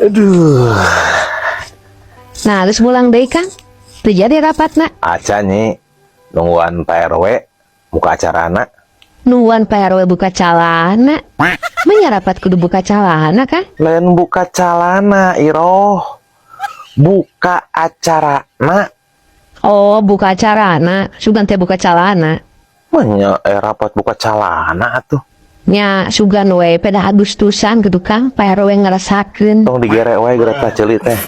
Aduh. Nah, terus mulang deh Kang. Tuh jadi rapat nak. Aca nih nungguan Pak RW buka acarana. Nuan PRW buka calana. Menyarapat kudu buka calana kan? Lain buka calana, Iroh. Buka acarana. Oh, buka acarana. Sugan teh buka calana. Manya rapat buka calana atuh. Nya sugan we pada Agustusan gitu Kang. PRW ngerasakeun. Tong digerek wae gerak ceuli teh.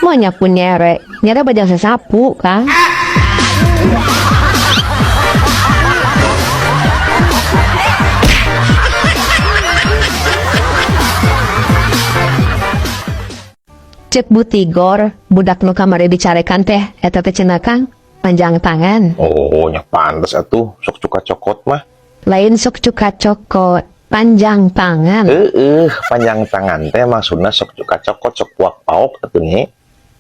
Monya pun nyere bajang sesapu Kang. Cek butigor budak nu kamari dicarekan teh eta teh cenah Kang panjang tangan. Oh, nya pantes atuh sok cuka cokot mah. Lain sok cuka cokot, panjang tangan. Panjang tangan teh maksudna sok cuka cokot sok puak paok atuh nya.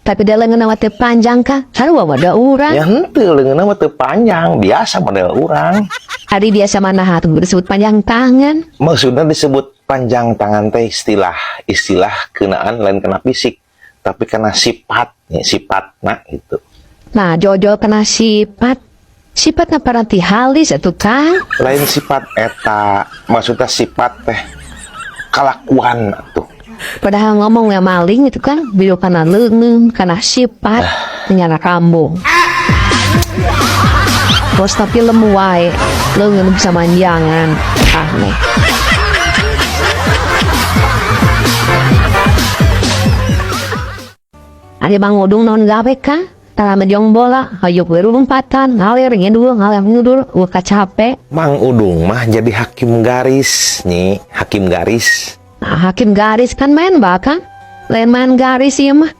Tapi da leungeunna teh panjang Kang. Sarua mah urang. Ya henteu leungeunna mah teu panjang, biasa model urang. Ari biasa manaha teh disebut panjang tangan. Maksudnya disebut panjang tangan teh istilah keunaan lain kena fisik, tapi kena sifat, ya, sifatna gitu. Nah, Jojo kena sifatna paranti halis atuh Kang. Lain sifat eta, maksudnya sifat teh kalakuan atuh. Padahal ngomong ya maling itu kan biru kana leungeun, kana sifat, nyana kambung. Bos tapi lemu wae, leungeun bisa manjangan. Aneh. Ari Bang Udung non gawe Kang? Tara menjong bola, hayuk we rumpatan, ngalir ngidul, capek. Mang Udung mah jadi hakim garis nih, hakim garis. Nah, hakim garis kan main Kang? Lain main garis ieu mah.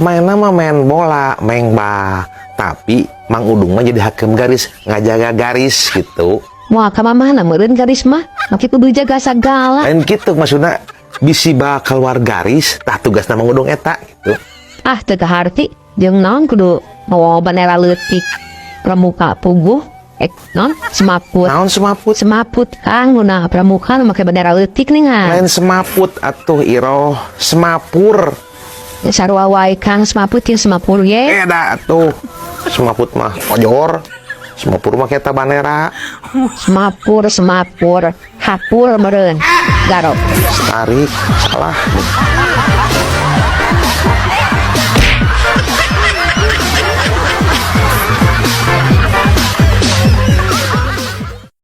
Mainna mah main bola, main ba. Tapi Mang Udung mah jadi hakim garis, ngajaga garis gitu. Wah, ka mamana meureun garis mah, make kudu jaga sagala. Lain gitu maksudnya bisi ba keluar garis, tah tugasna Mang Udung eta gitu. Ah, teu kaharti, jeung naon kudu mawa banera leutik pramuka puguh. Non semaput. Naon semaput? Semaput Kang, guna pramuka nu make bendera leutik nih ngan. Lain semaput atuh Iroh, semapur. Sarua wae Kang semaput jeung semapur ye. Eda atuh. Semaput mah ojor. Semapur mah kita bandera. Semapur, hapur meureun. Garok. Tarik, salah.